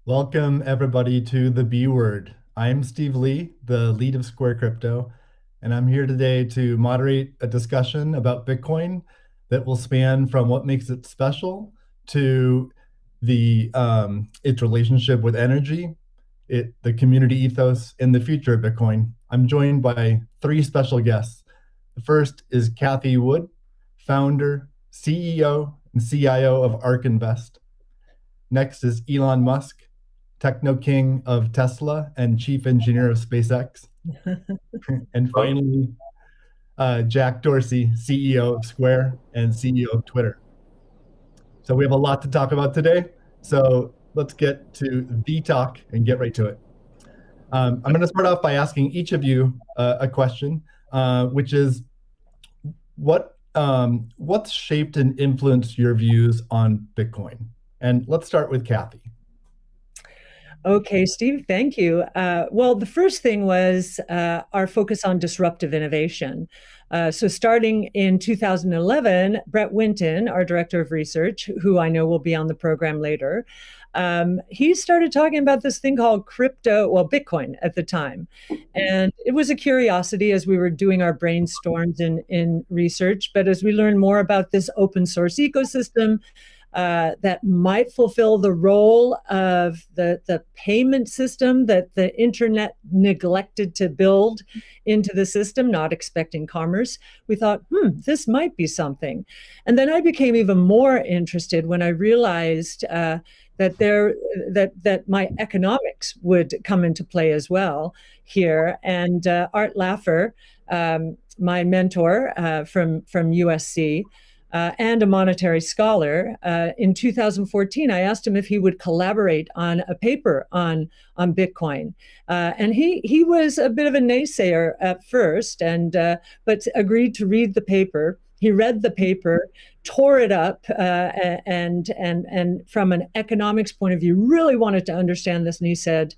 Welcome, everybody, to the B Word. I'm Steve Lee, the lead of Square Crypto, and I'm here today to moderate a discussion about Bitcoin that will span from what makes it special to its relationship with energy, the community ethos, and the future of Bitcoin. I'm joined by three special guests. The first is Kathy Wood, founder, CEO, and CIO of ARK Invest. Next is Elon Musk, techno king of Tesla and chief engineer of SpaceX. And finally, Jack Dorsey, CEO of Square and CEO of Twitter. So we have a lot to talk about today. So let's get to the talk and get right to it. I'm going to start off by asking each of you a question, which is what's shaped and influenced your views on Bitcoin? And let's start with Kathy. Okay, Steve, thank you. Well, the first thing was our focus on disruptive innovation. So starting in 2011, Brett Winton, our director of research, who I know will be on the program later, he started talking about this thing called Bitcoin at the time. And it was a curiosity as we were doing our brainstorms in research. But as we learned more about this open source ecosystem, that might fulfill the role of the payment system that the internet neglected to build into the system, not expecting commerce. We thought, this might be something. And then I became even more interested when I realized that my economics would come into play as well here. And Art Laffer, my mentor from USC, and a monetary scholar. In 2014, I asked him if he would collaborate on a paper on Bitcoin. And he was a bit of a naysayer at first, but agreed to read the paper. He read the paper, tore it up, and from an economics point of view, really wanted to understand this. And he said,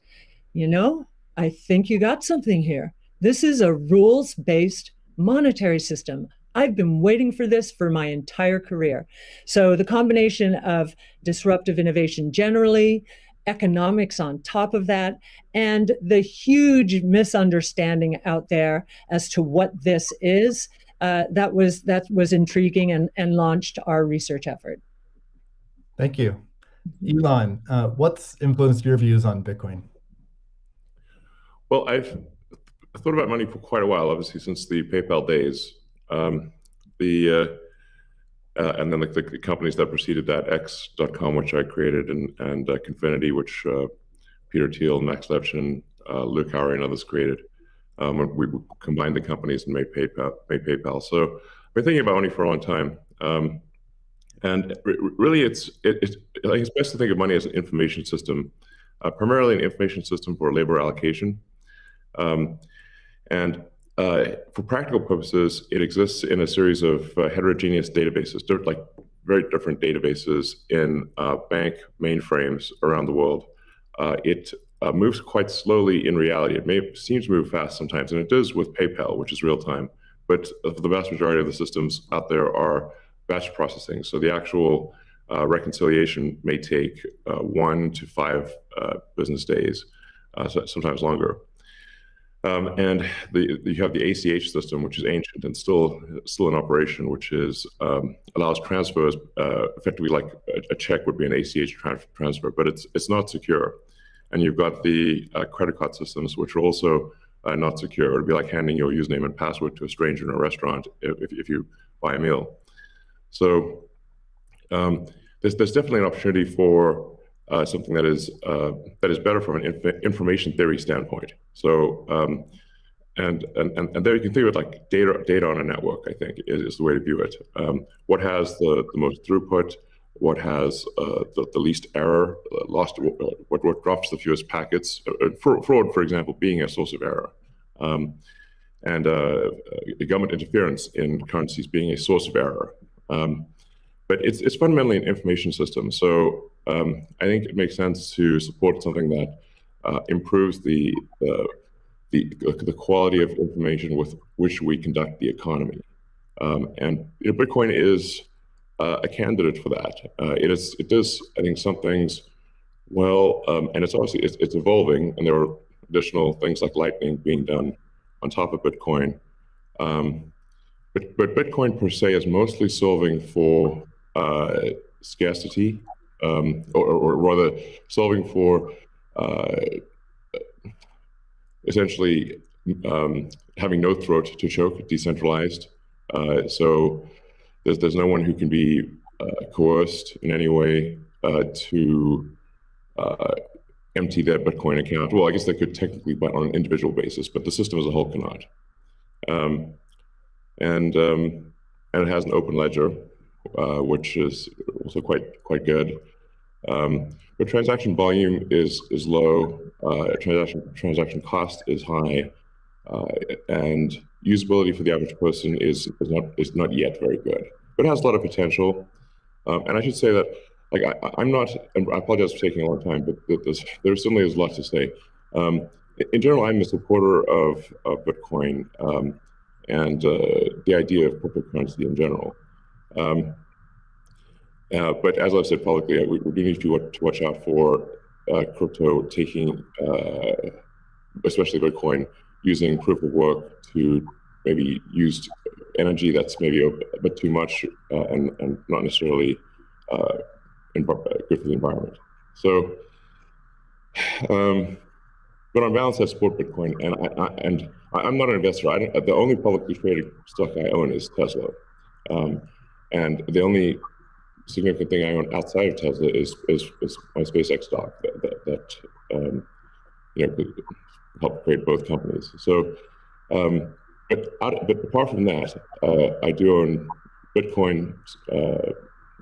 I think you got something here. This is a rules-based monetary system. I've been waiting for this for my entire career. So the combination of disruptive innovation generally, economics on top of that, and the huge misunderstanding out there as to what this is, that was intriguing and launched our research effort. Thank you. Elon, what's influenced your views on Bitcoin? Well, I've thought about money for quite a while, obviously, since the PayPal days. And then the companies that preceded that, X.com, which I created, and Confinity, which Peter Thiel, Max Levchin, Luke Howry, and others created. We combined the companies and made PayPal. So I've been thinking about money for a long time. And really, I think it's best to think of money as an information system, primarily an information system for labor allocation. For practical purposes, it exists in a series of heterogeneous databases, like very different databases in bank mainframes around the world. It moves quite slowly in reality. It seems to move fast sometimes, and it does with PayPal, which is real time. But the vast majority of the systems out there are batch processing. So the actual reconciliation may take 1 to 5 business days, sometimes longer. And you have the ACH system, which is ancient and still in operation, which allows transfers effectively like a check would be an ACH transfer, but it's not secure. And you've got the credit card systems, which are also not secure. It would be like handing your username and password to a stranger in a restaurant if you buy a meal. So there's definitely an opportunity for something that is better from an information theory standpoint. So and there you can think of it like data on a network. I think is the way to view it. What has the most throughput? What has the least error? What drops the fewest packets? Fraud, for example, being a source of error, and government interference in currencies being a source of error. But it's fundamentally an information system. So I think it makes sense to support something that improves the quality of information with which we conduct the economy. And Bitcoin is a candidate for that. It does, I think, some things Well, and it's obviously it's evolving, and there are additional things like Lightning being done on top of Bitcoin. But Bitcoin per se is mostly solving for scarcity, or rather solving for essentially having no throat to choke, decentralized. So there's no one who can be coerced in any way to empty their Bitcoin account. Well, I guess they could technically, but on an individual basis, but the system as a whole cannot. And it has an open ledger, which is also quite good. But transaction volume is low. Transaction cost is high, and usability for the average person is not yet very good. But it has a lot of potential. And I should say that, like, I'm not, and I apologize for taking a long time, but there certainly is a lot to say. In general, I'm a supporter of Bitcoin and the idea of cryptocurrency in general. But as I've said publicly, we do need to watch out for crypto taking, especially Bitcoin, using proof of work to maybe use energy that's maybe a bit too much and not necessarily good for the environment. So, but on balance, I support Bitcoin, and I'm not an investor. The only publicly traded stock I own is Tesla, and the only significant thing I own outside of Tesla is my SpaceX stock that could help create both companies. So, but apart from that, I do own Bitcoin,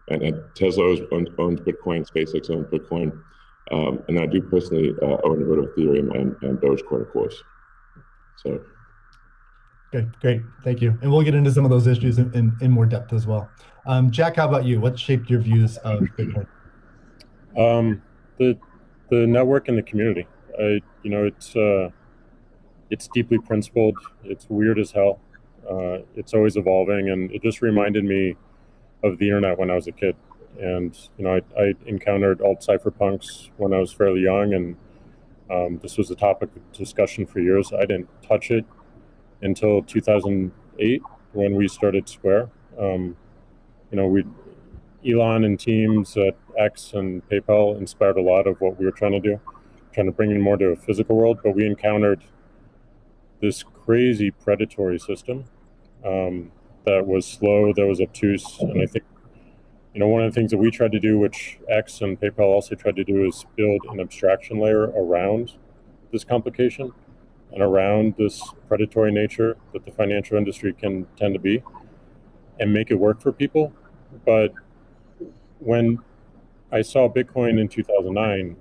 and Tesla owns Bitcoin, SpaceX owns Bitcoin, and I do personally own a bit of Ethereum and Dogecoin, of course. So. Okay, great, thank you. And we'll get into some of those issues in more depth as well. Jack, how about you? What shaped your views of Bitcoin? The network and the community. It's deeply principled. It's weird as hell. It's always evolving, and it just reminded me of the internet when I was a kid. And I encountered alt cypherpunks when I was fairly young, and this was a topic of discussion for years. I didn't touch it until 2008 when we started Square. Elon and teams at X and PayPal inspired a lot of what we were trying to do, trying to bring in more to a physical world, but we encountered this crazy predatory system that was slow, that was obtuse. And I think, one of the things that we tried to do, which X and PayPal also tried to do, is build an abstraction layer around this complication and around this predatory nature that the financial industry can tend to be, and make it work for people. But when I saw Bitcoin in 2009,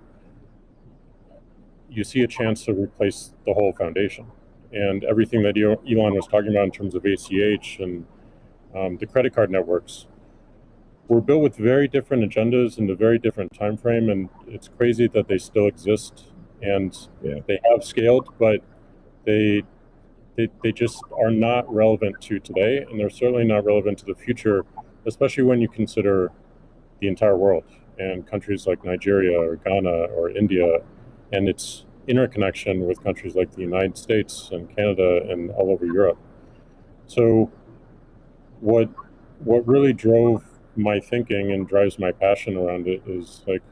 you see a chance to replace the whole foundation. And everything that Elon was talking about in terms of ACH and the credit card networks were built with very different agendas in a very different time frame. And it's crazy that they still exist, and they have scaled, but they just are not relevant to today, and they're certainly not relevant to the future, especially when you consider the entire world and countries like Nigeria or Ghana or India, and its interconnection with countries like the United States and Canada and all over Europe. So what really drove my thinking and drives my passion around it is, like,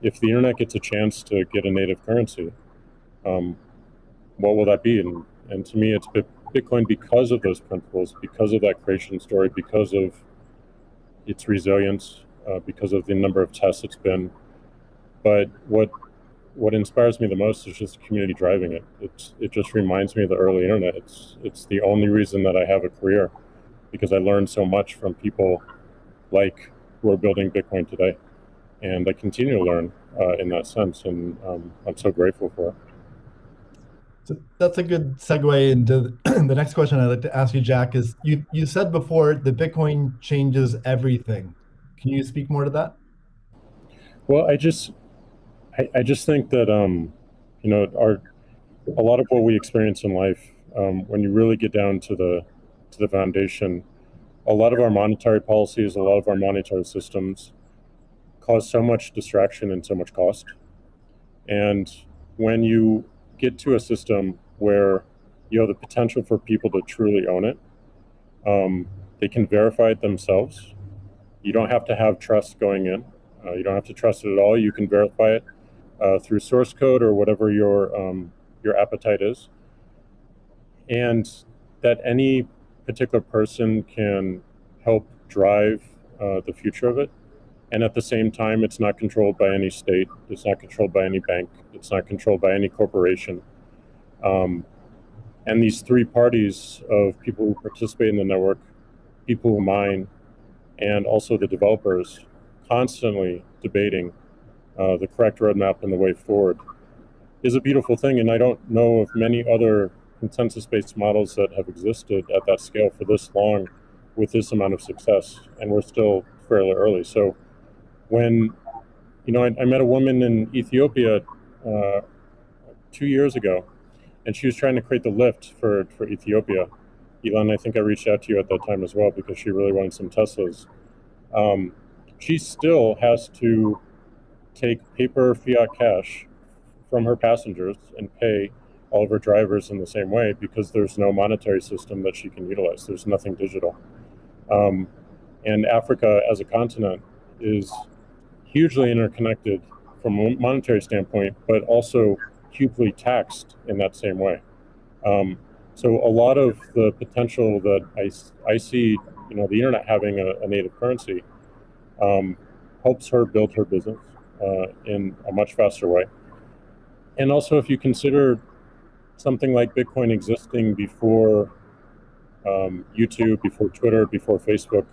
if the internet gets a chance to get a native currency, what will that be? And to me, it's Bitcoin, because of those principles, because of that creation story, because of its resilience, because of the number of tests it's been. But what inspires me the most is just the community driving it. It just reminds me of the early internet. It's the only reason that I have a career, because I learned so much from people like who are building Bitcoin today, and I continue to learn in that sense, and I'm so grateful for it. So that's a good segue into the next question I'd like to ask you, Jack. Is you said before that Bitcoin changes everything. Can you speak more to that? Well, I just think that a lot of what we experience in life, when you really get down to the foundation, a lot of our monetary policies, a lot of our monetary systems cause so much distraction and so much cost. And when you get to a system where you have the potential for people to truly own it, they can verify it themselves. You don't have to have trust going in. You don't have to trust it at all. You can verify it through source code or whatever your appetite is, and that any particular person can help drive the future of it. And at the same time, it's not controlled by any state. It's not controlled by any bank. It's not controlled by any corporation. And these three parties of people who participate in the network, people who mine, and also the developers, constantly debating the correct roadmap and the way forward, is a beautiful thing. And I don't know of many other consensus-based models that have existed at that scale for this long with this amount of success. And we're still fairly early. So when, I met a woman in Ethiopia 2 years ago, and she was trying to create the lift for Ethiopia. Elon, I think I reached out to you at that time as well because she really wanted some Teslas. She still has to take paper fiat cash from her passengers and pay all of her drivers in the same way because there's no monetary system that she can utilize. There's nothing digital. And Africa as a continent is hugely interconnected from a monetary standpoint, but also hugely taxed in that same way. So a lot of the potential that I see, the internet having a native currency helps her build her business in a much faster way. And also, if you consider something like Bitcoin existing before YouTube, before Twitter, before Facebook,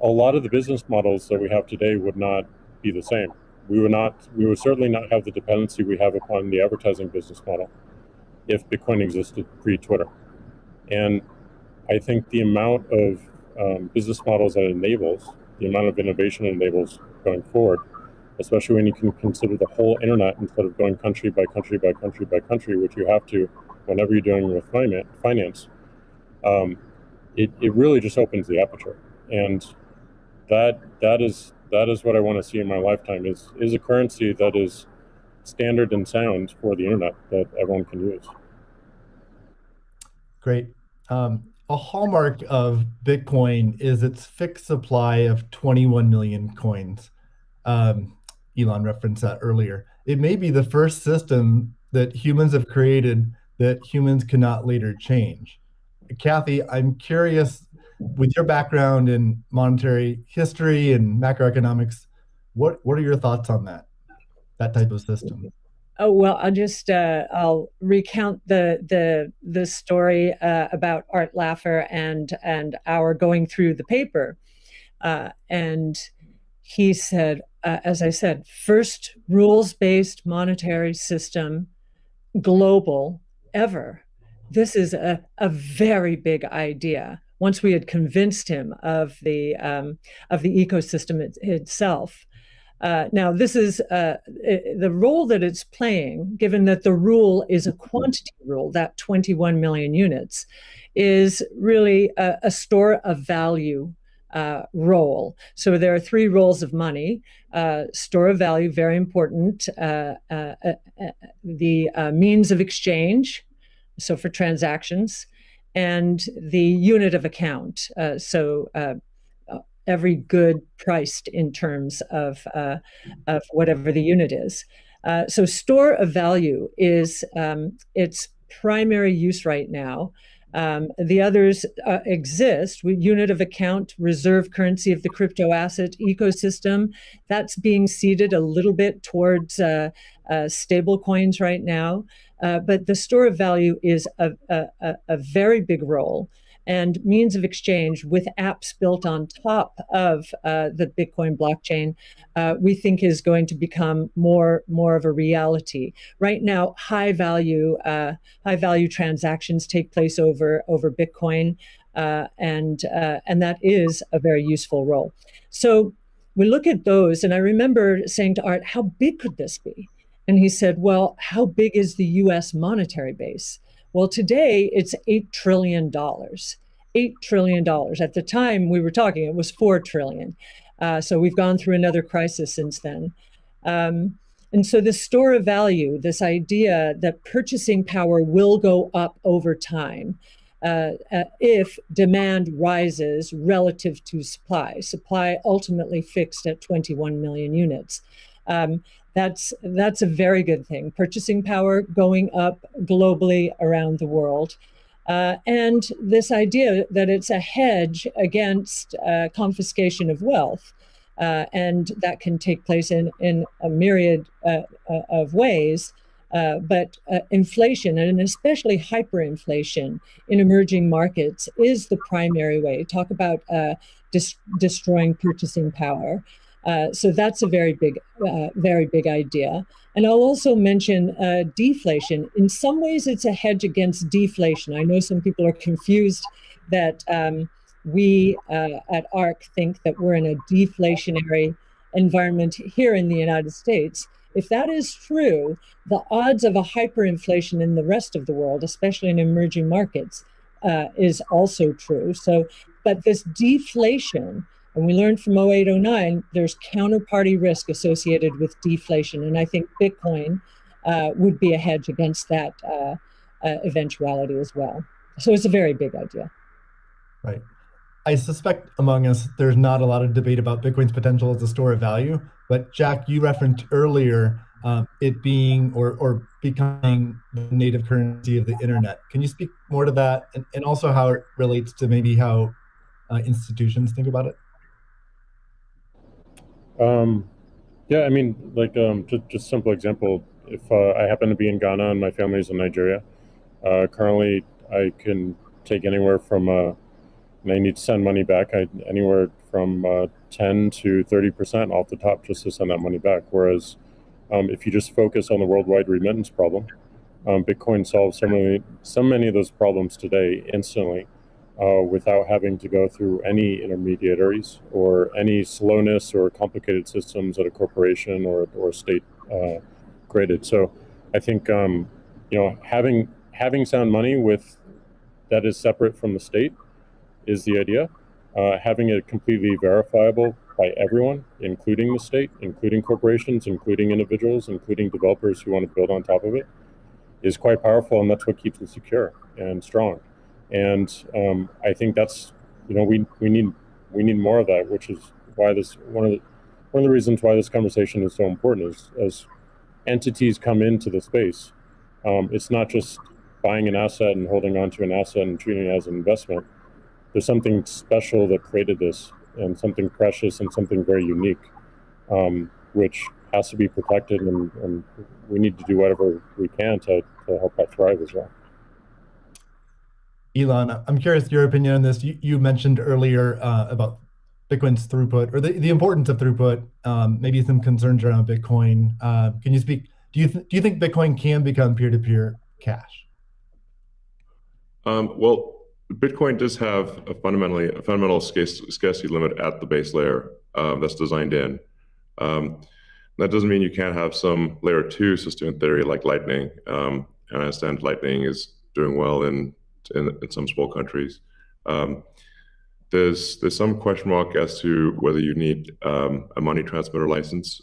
a lot of the business models that we have today would not be the same. We would certainly not have the dependency we have upon the advertising business model if Bitcoin existed pre-Twitter. And I think the amount of business models that it enables, the amount of innovation it enables going forward, especially when you can consider the whole internet instead of going country by country by country by country, which you have to whenever you're dealing with finance, it really just opens the aperture. And that is what I want to see in my lifetime is a currency that is standard and sound for the internet that everyone can use. Great. A hallmark of Bitcoin is its fixed supply of 21 million coins. Elon referenced that earlier. It may be the first system that humans have created that humans cannot later change. Kathy, I'm curious, with your background in monetary history and macroeconomics, what are your thoughts on that type of system? Oh, well, I'll recount the story about Art Laffer and our going through the paper. And he said, as I said, first rules-based monetary system, global, ever. This is a very big idea. Once we had convinced him of the ecosystem itself. Now, this is the role that it's playing, given that the rule is a quantity rule, that 21 million units, is really a store of value role. So there are three roles of money. Store of value, very important. The means of exchange, so for transactions, and the unit of account. Every good priced in terms of whatever the unit is. So store of value is its primary use right now. The others exist. Unit of account, reserve currency of the crypto asset ecosystem. That's being seeded a little bit towards stable coins right now. But the store of value is a very big role. And means of exchange with apps built on top of the Bitcoin blockchain, we think is going to become more of a reality. Right now, high value transactions take place over Bitcoin, and that is a very useful role. So we look at those, and I remember saying to Art, "How big could this be?" And he said, "Well, how big is the U.S. monetary base?" Well, today it's $8 trillion. $8 trillion. At the time we were talking, it was $4 trillion. So we've gone through another crisis since then. And so the store of value, this idea that purchasing power will go up over time if demand rises relative to supply. Supply ultimately fixed at 21 million units. That's a very good thing. Purchasing power going up globally around the world. And this idea that it's a hedge against confiscation of wealth. And that can take place in a myriad of ways. But inflation, and especially hyperinflation in emerging markets, is the primary way. Talk about destroying purchasing power. So that's a very big idea. And I'll also mention deflation. In some ways, it's a hedge against deflation. I know some people are confused that we at ARC think that we're in a deflationary environment here in the United States. If that is true, the odds of a hyperinflation in the rest of the world, especially in emerging markets, is also true. So, but this deflation, and we learned from 0809, there's counterparty risk associated with deflation. And I think Bitcoin would be a hedge against that eventuality as well. So it's a very big idea. Right. I suspect among us, there's not a lot of debate about Bitcoin's potential as a store of value. But Jack, you referenced earlier it being or becoming the native currency of the internet. Can you speak more to that, and also how it relates to maybe how institutions think about it? Yeah, I mean, like just simple example. If I happen to be in Ghana and my family's in Nigeria, currently I can take anywhere from and I need to send money back, anywhere from 10 to 30% off the top just to send that money back. Whereas if you just focus on the worldwide remittance problem, Bitcoin solves so many of those problems today instantly without having to go through any intermediaries or any slowness or complicated systems at a corporation or state created. So I think having sound money that is separate from the state is the idea. Having it completely verifiable by everyone, including the state, including corporations, including individuals, including developers who want to build on top of it, is quite powerful, and that's what keeps it secure and strong. And I think that's we need more of that, which is why this one of the reasons why this conversation is so important is as entities come into the space, it's not just buying an asset and holding on to an asset and treating it as an investment. There's something special that created this, and something precious and something very unique, which has to be protected, and we need to do whatever we can to help that thrive as well. Elon, I'm curious your opinion on this. You mentioned earlier about Bitcoin's throughput, or the importance of throughput, maybe some concerns around Bitcoin. Can you speak? Do you think Bitcoin can become peer-to-peer cash? Well, Bitcoin does have a fundamental scarcity limit at the base layer that's designed in. That doesn't mean you can't have some layer 2 system in theory like Lightning. And I understand Lightning is doing well in some small countries. There's some question mark as to whether you need a money transmitter license.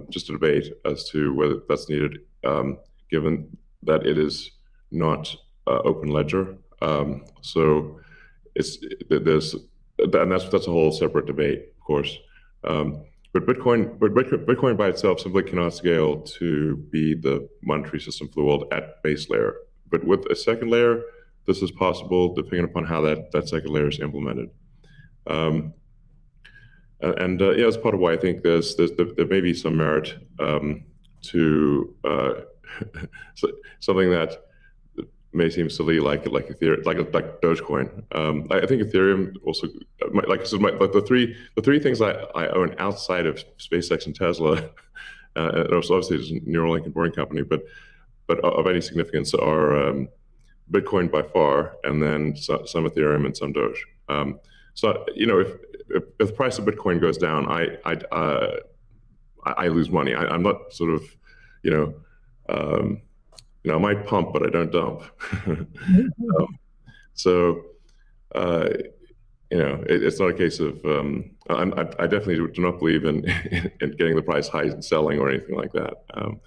Just a debate as to whether that's needed, given that it is not open ledger. So that's a whole separate debate, of course. But Bitcoin by itself simply cannot scale to be the monetary system for the world at base layer. But with a second layer, this is possible depending upon how that second layer is implemented. That's part of why I think there may be some merit to something that may seem silly, like Ethereum, like Dogecoin. I think Ethereum also, the three things I own outside of SpaceX and Tesla, and also obviously there's Neuralink and Boring Company, but of any significance are Bitcoin by far, and then some Ethereum and some Doge. So if the price of Bitcoin goes down, I lose money. I'm not sort of I might pump, but I don't dump. it's not a case of I definitely do not believe in in getting the price high and selling or anything like that. And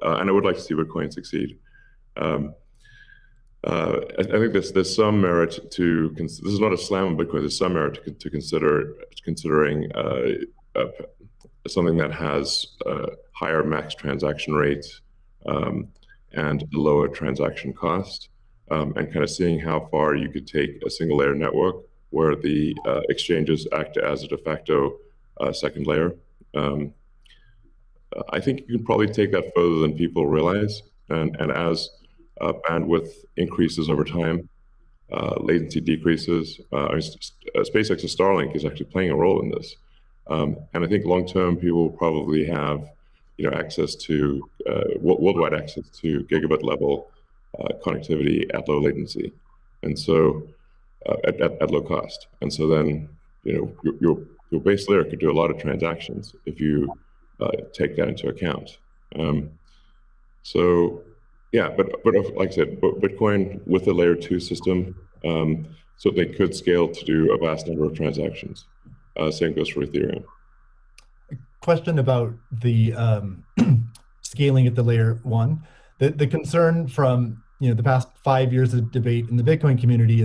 I would like to see Bitcoin succeed. I think there's some merit to this is not a slam on Bitcoin. There's some merit to considering something that has higher max transaction rates and a lower transaction cost, and kind of seeing how far you could take a single layer network where the exchanges act as a de facto second layer. I think you can probably take that further than people realize, and as bandwidth increases over time, latency decreases. SpaceX's Starlink is actually playing a role in this, and I think long term people will probably have access to worldwide access to gigabit level connectivity at low latency, and so at low cost. And so then your base layer could do a lot of transactions if you take that into account. So yeah, but like I said, Bitcoin with a layer 2 system certainly could scale to do a vast number of transactions. Same goes for Ethereum. Question about the scaling at the layer 1. The concern from the past 5 years of debate in the Bitcoin community is